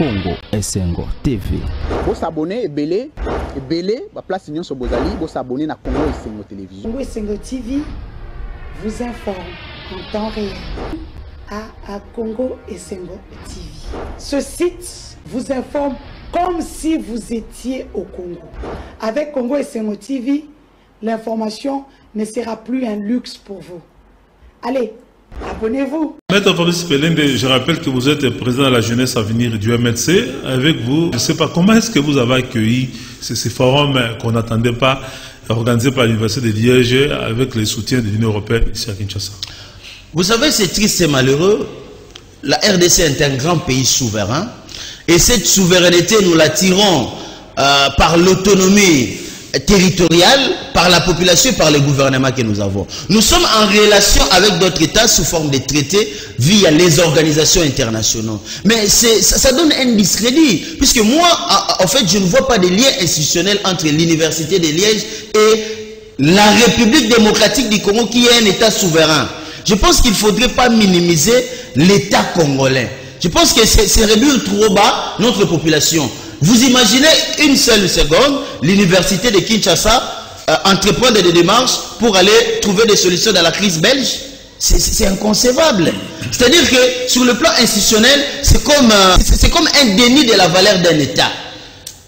Congo Esengo TV. Vous s'abonnez et la place Union Sobozali, vous s'abonnez à Congo Esengo Télévision. Congo Esengo TV vous informe en temps réel à Congo Esengo TV. Ce site vous informe comme si vous étiez au Congo. Avec Congo Esengo TV, l'information ne sera plus un luxe pour vous. Allez, abonnez-vous. Maître Fabrice Pelende, je rappelle que vous êtes président de la jeunesse à venir du MLC. Avec vous, je ne sais pas comment est-ce que vous avez accueilli ces forums qu'on n'attendait pas, organisés par l'Université de Liège avec le soutien de l'Union européenne ici à Kinshasa. Vous savez, c'est triste et malheureux. La RDC est un grand pays souverain. Et cette souveraineté, nous la tirons par l'autonomie territoriale, par la population et par les gouvernements que nous avons. Nous sommes en relation avec d'autres États sous forme de traités via les organisations internationales. Mais ça donne un discrédit, puisque moi, en fait, je ne vois pas de lien institutionnel entre l'Université de Liège et la République démocratique du Congo, qui est un État souverain. Je pense qu'il ne faudrait pas minimiser l'État congolais. Je pense que c'est réduire trop bas notre population. Vous imaginez une seule seconde, l'université de Kinshasa entreprendre des démarches pour aller trouver des solutions dans la crise belge? C'est inconcevable. C'est-à-dire que sur le plan institutionnel, c'est comme un déni de la valeur d'un État.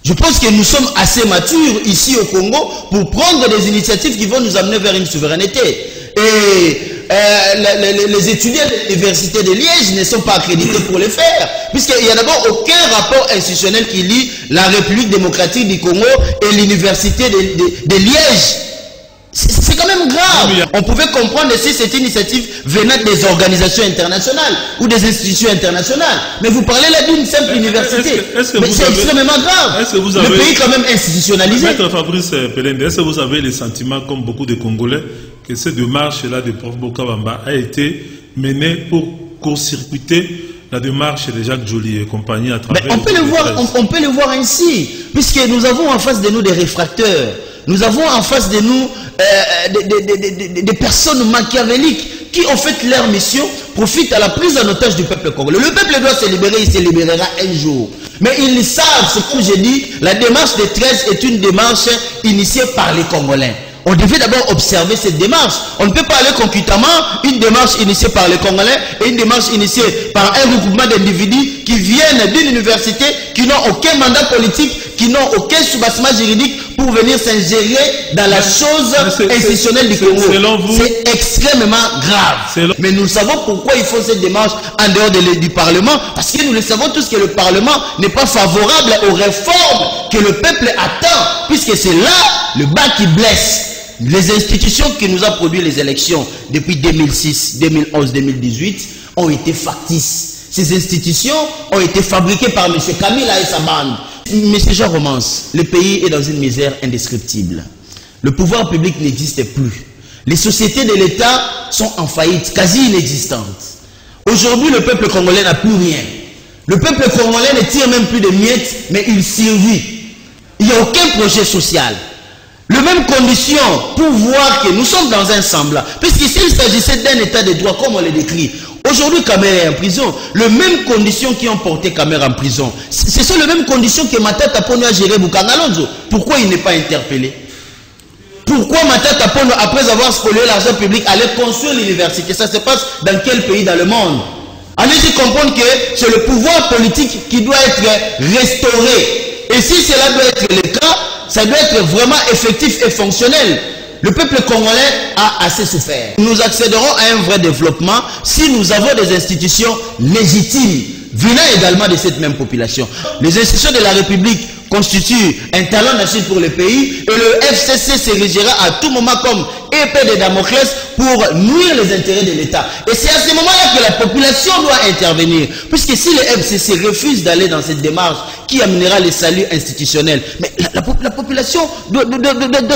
Je pense que nous sommes assez matures ici au Congo pour prendre des initiatives qui vont nous amener vers une souveraineté. Et les étudiants de l'université de Liège ne sont pas accrédités pour le faire, puisqu'il n'y a d'abord aucun rapport institutionnel qui lie la République démocratique du Congo et l'université de Liège. C'est quand même grave. On pouvait comprendre si cette initiative venait des organisations internationales ou des institutions internationales. Mais vous parlez là d'une simple université. Mais c'est extrêmement grave. Le pays est quand même institutionnalisé. Maître Fabrice Pelende, est-ce que vous avez le sentiment, comme beaucoup de Congolais, que cette démarche-là de Prof Bokabamba a été menée pour court-circuiter la démarche de Jacques Joly et compagnie à travers... Mais on peut le voir ainsi, puisque nous avons en face de nous des réfracteurs. Nous avons en face de nous des personnes machiavéliques qui, en fait, leur mission profite à la prise en otage du peuple congolais. Le peuple doit se libérer, il se libérera un jour. Mais ils savent, c'est comme j'ai dit, la démarche des 13 est une démarche initiée par les Congolais. On devait d'abord observer cette démarche. On ne peut pas aller concomitamment une démarche initiée par les Congolais et une démarche initiée par un regroupement d'individus qui viennent d'une université, qui n'ont aucun mandat politique, qui n'ont aucun soubassement juridique pour venir s'ingérer dans la chose institutionnelle du Congo. C'est extrêmement grave. Mais nous savons pourquoi ils font cette démarche en dehors du Parlement, parce que nous le savons tous que le Parlement n'est pas favorable aux réformes que le peuple attend, puisque c'est là le bas qui blesse. Les institutions qui nous ont produit les élections depuis 2006, 2011, 2018 ont été factices. Ces institutions ont été fabriquées par M. Kamila et sa bande. M. Jean Romance, le pays est dans une misère indescriptible. Le pouvoir public n'existe plus. Les sociétés de l'État sont en faillite, quasi inexistantes. Aujourd'hui, le peuple congolais n'a plus rien. Le peuple congolais ne tire même plus de miettes, mais il survit. Il n'y a aucun projet social. Les mêmes conditions pour voir que nous sommes dans un semblant. Puisqu'ici, il s'agissait d'un état de droit, comme on le décrit. Aujourd'hui, Kamer est en prison. Les mêmes conditions qui ont porté Kamer en prison, ce sont les mêmes conditions que Matata Pono a géré Boukangalonzo. Pourquoi il n'est pas interpellé? Pourquoi Matata Pono, après avoir spolié l'argent public, allait construire l'université? Ça se passe dans quel pays dans le monde? Allez-y comprendre que c'est le pouvoir politique qui doit être restauré. Et si cela doit être le cas, ça doit être vraiment effectif et fonctionnel. Le peuple congolais a assez souffert. Nous accéderons à un vrai développement si nous avons des institutions légitimes, venant également de cette même population. Les institutions de la République constituent un talent d'Achille pour le pays et le FCC s'érigira à tout moment comme épée de Damoclès pour nuire les intérêts de l'État. Et c'est à ce moment-là que la population doit intervenir. Puisque si le FCC refuse d'aller dans cette démarche qui amènera le salut institutionnel, mais la population doit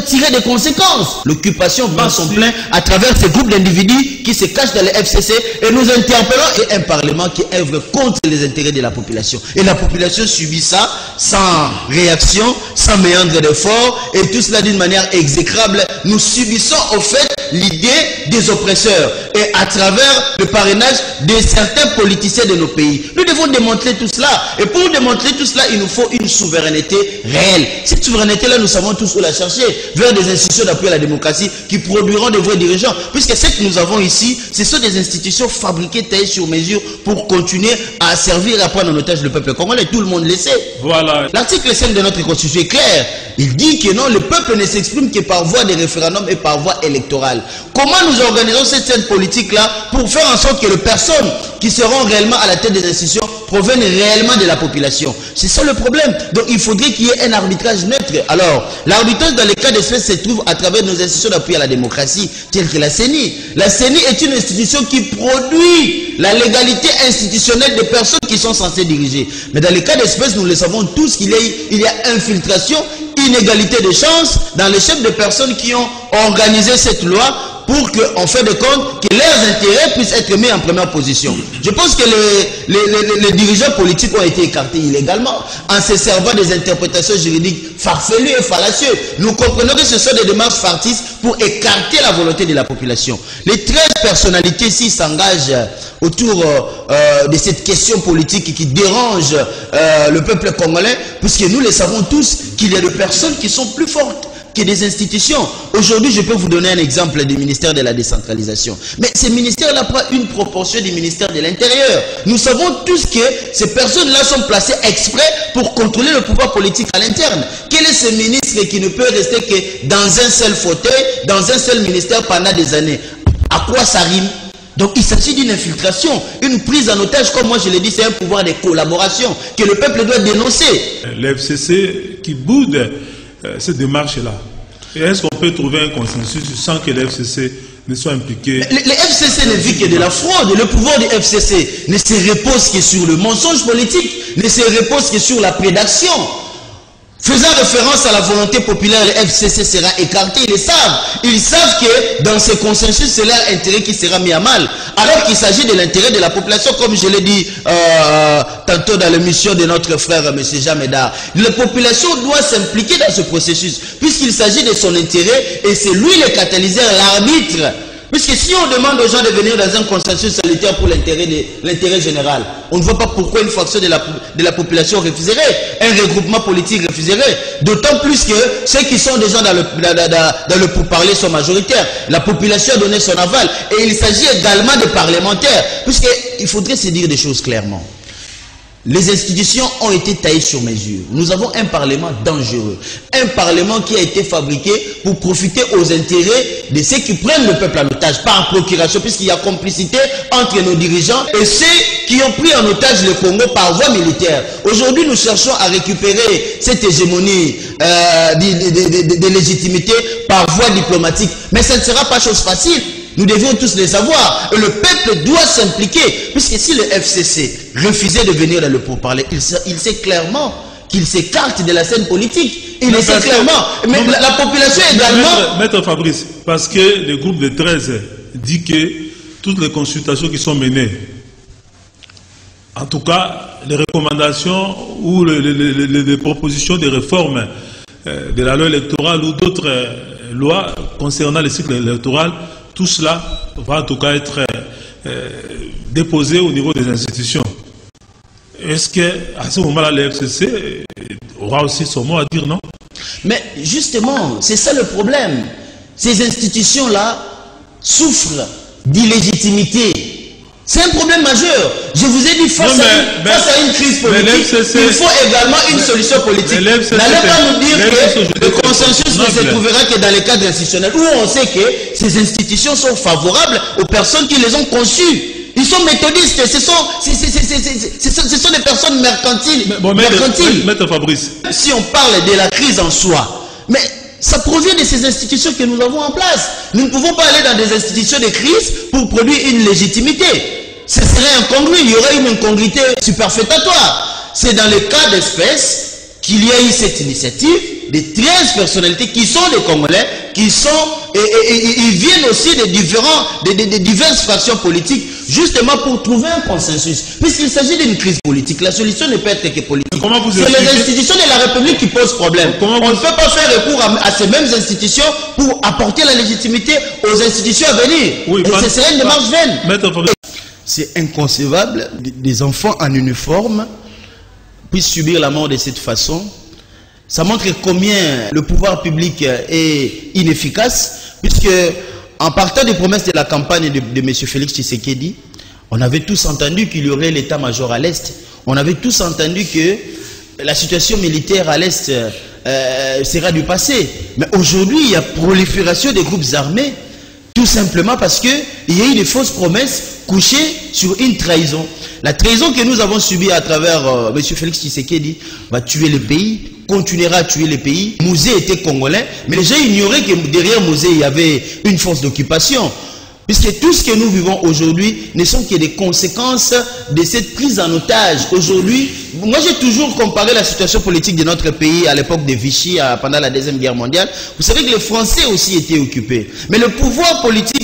tirer des conséquences. L'occupation bat son plein à travers ces groupes d'individus qui se cachent dans le FCC et nous interpellons et un parlement qui œuvre contre les intérêts de la population. Et la population subit ça sans réaction, sans méandre d'effort et tout cela d'une manière exécrable. Nous subissons au fait l'idée des oppresseurs et à travers le parrainage de certains politiciens de nos pays. Nous devons démanteler tout cela. Et pour démanteler tout cela, il nous faut une souveraineté réelle. Cette souveraineté-là, nous savons tous où la chercher, vers des institutions d'appui à la démocratie qui produiront de vrais dirigeants. Puisque ce que nous avons ici, ce sont des institutions fabriquées, taillées sur mesure pour continuer à servir et à prendre en otage le peuple congolais. Tout le monde le sait. Voilà. L'article 5 de notre constitution est clair. Il dit que non, le peuple ne s'exprime que par voie de référendum et par voie électorale. Comment nous organisons cette scène politique-là pour faire en sorte que les personnes qui seront réellement à la tête des institutions proviennent réellement de la population? C'est ça le problème. Donc il faudrait qu'il y ait un arbitrage neutre. Alors, l'arbitrage dans les cas d'espèce se trouve à travers nos institutions d'appui à la démocratie, telles que la CENI. La CENI est une institution qui produit la légalité institutionnelle des personnes qui sont censées diriger. Mais dans les cas d'espèce, nous le savons tous qu'il y a infiltration, inégalité de chances dans les chefs de personnes qui ont organisé cette loi pour que, en fin de compte, que leurs intérêts puissent être mis en première position. Je pense que les dirigeants politiques ont été écartés illégalement en se servant des interprétations juridiques farfelues et fallacieuses. Nous comprenons que ce sont des démarches farcistes pour écarter la volonté de la population. Les 13 personnalités ici s'engagent autour de cette question politique qui dérange le peuple congolais, puisque nous le savons tous qu'il y a des personnes qui sont plus fortes que des institutions. Aujourd'hui, je peux vous donner un exemple du ministère de la décentralisation. Mais ce ministère-là prend une proportion du ministère de l'Intérieur. Nous savons tous que ces personnes-là sont placées exprès pour contrôler le pouvoir politique à l'interne. Quel est ce ministre qui ne peut rester que dans un seul fauteuil, dans un seul ministère pendant des années? À quoi ça rime? Donc il s'agit d'une infiltration, une prise en otage, comme moi je l'ai dit, c'est un pouvoir de collaboration que le peuple doit dénoncer. L'FCC qui boude cette démarche-là. Et est-ce qu'on peut trouver un consensus sans que l'FCC ne soit impliqué? Le FCC ne vit que de la fraude. Le pouvoir du FCC ne se repose que sur le mensonge politique, ne se repose que sur la prédation. Faisant référence à la volonté populaire, le FCC sera écarté. Ils savent que dans ce consensus, c'est leur intérêt qui sera mis à mal. Alors qu'il s'agit de l'intérêt de la population, comme je l'ai dit tantôt dans l'émission de notre frère M. Jean Médard. La population doit s'impliquer dans ce processus, puisqu'il s'agit de son intérêt, et c'est lui le catalyseur, l'arbitre. Puisque si on demande aux gens de venir dans un consensus sanitaire pour l'intérêt général, on ne voit pas pourquoi une fraction de la population refuserait, un regroupement politique refuserait. D'autant plus que ceux qui sont déjà dans le pourparler sont majoritaires. La population a donné son aval. Et il s'agit également de parlementaires. Puisqu'il faudrait se dire des choses clairement. Les institutions ont été taillées sur mesure. Nous avons un parlement dangereux. Un parlement qui a été fabriqué pour profiter aux intérêts de ceux qui prennent le peuple en otage par procuration, puisqu'il y a complicité entre nos dirigeants et ceux qui ont pris en otage le Congo par voie militaire. Aujourd'hui, nous cherchons à récupérer cette hégémonie de légitimité par voie diplomatique. Mais ce ne sera pas chose facile. Nous devions tous les savoir. Et le peuple doit s'impliquer. Puisque si le FCC refusait de venir dans le pourparler, il sait clairement qu'il s'écarte de la scène politique. Il le sait clairement. Mais la population également... Maître Fabrice, parce que le groupe de 13 dit que toutes les consultations qui sont menées, en tout cas les recommandations ou les propositions de réforme de la loi électorale ou d'autres lois concernant le cycle électoral, tout cela va en tout cas être déposé au niveau des institutions. Est-ce qu'à ce moment-là, le FCC aura aussi son mot à dire, non? Mais justement, c'est ça le problème. Ces institutions-là souffrent d'illégitimité. C'est un problème majeur. Je vous ai dit, face à une crise politique, il faut également une solution politique. N'allez pas nous dire que le consensus ne se trouvera que dans les cadres institutionnels, où on sait que ces institutions sont favorables aux personnes qui les ont conçues. Ils sont méthodistes, ce sont des personnes mercantiles. Maître Fabrice. Si on parle de la crise en soi, mais ça provient de ces institutions que nous avons en place. Nous ne pouvons pas aller dans des institutions de crise pour produire une légitimité. Ce serait incongru, il y aurait une incongruité superfétatoire. C'est dans le cas d'espèce qu'il y a eu cette initiative des 13 personnalités qui sont des Congolais, qui sont, ils viennent aussi des diverses fractions politiques, justement pour trouver un consensus. Puisqu'il s'agit d'une crise politique, la solution ne peut être que politique. C'est les institutions de la République qui posent problème. On ne peut pas faire recours à ces mêmes institutions pour apporter la légitimité aux institutions à venir. Oui, et ce serait une démarche vaine. C'est inconcevable des enfants en uniforme puissent subir la mort de cette façon. Ça montre combien le pouvoir public est inefficace, puisque en partant des promesses de la campagne de M. Félix Tshisekedi, on avait tous entendu qu'il y aurait l'état-major à l'Est. On avait tous entendu que la situation militaire à l'Est sera du passé. Mais aujourd'hui, il y a prolifération des groupes armés, tout simplement parce qu'il y a eu des fausses promesses couchées sur une trahison. La trahison que nous avons subie à travers M. Félix Tshisekedi va tuer le pays, continuera à tuer les pays. Mouzé était congolais, mais les gens ignoraient que derrière Mouzé, il y avait une force d'occupation. Puisque tout ce que nous vivons aujourd'hui ne sont que des conséquences de cette prise en otage. Aujourd'hui, moi j'ai toujours comparé la situation politique de notre pays à l'époque de Vichy, pendant la Deuxième Guerre mondiale. Vous savez que les Français aussi étaient occupés. Mais le pouvoir politique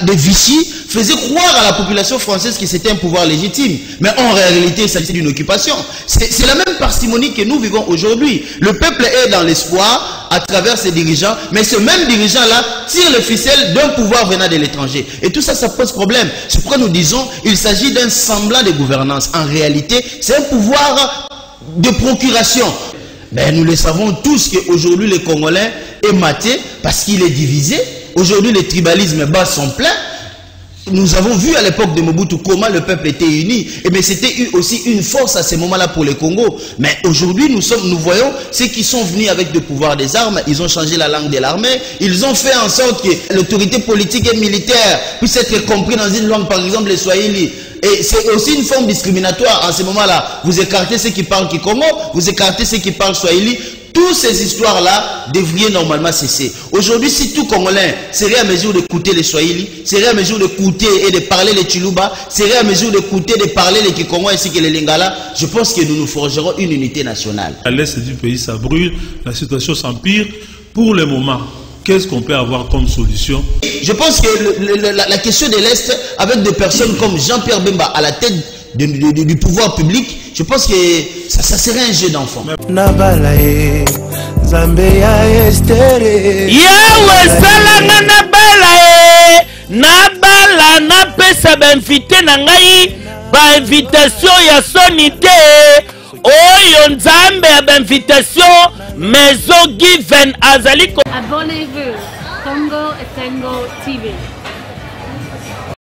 de Vichy faisait croire à la population française que c'était un pouvoir légitime. Mais en réalité, il s'agissait d'une occupation. C'est la même parcimonie que nous vivons aujourd'hui. Le peuple est dans l'espoir à travers ses dirigeants, mais ce même dirigeant-là tire le ficelle d'un pouvoir venant de l'étranger. Et tout ça, ça pose problème. C'est pourquoi nous disons qu'il s'agit d'un semblant de gouvernance. En réalité, c'est un pouvoir de procuration. Mais nous le savons tous qu'aujourd'hui, le Congolais est maté parce qu'il est divisé. Aujourd'hui, le tribalisme bat son plein. Nous avons vu à l'époque de Mobutu comment le peuple était uni. Mais c'était aussi une force à ce moment-là pour le Congo. Mais aujourd'hui, nous voyons ceux qui sont venus avec le pouvoir des armes. Ils ont changé la langue de l'armée. Ils ont fait en sorte que l'autorité politique et militaire puisse être comprise dans une langue, par exemple le Swahili. Et c'est aussi une forme discriminatoire. En ce moment-là, vous écartez ceux qui parlent Kikongo, vous écartez ceux qui parlent Swahili. Toutes ces histoires-là devraient normalement cesser. Aujourd'hui, si tout Congolais serait à mesure d'écouter les Swahili, serait à mesure d'écouter et de parler les Chiluba, serait à mesure d'écouter et de parler les Kikongo ainsi que les Lingala, je pense que nous nous forgerons une unité nationale. À l'est du pays, ça brûle, la situation s'empire. Pour le moment, qu'est-ce qu'on peut avoir comme solution? Je pense que la question de l'Est, avec des personnes comme Jean-Pierre Bemba à la tête du pouvoir public, je pense que ça serait un jeu d'enfant. Yahweh salanga nabala na pesa b'invité na ngai ba invitation ya sonité oyo nzambe ya b'invitation maison given azali. Abonnez-vous Congo Esengo TV.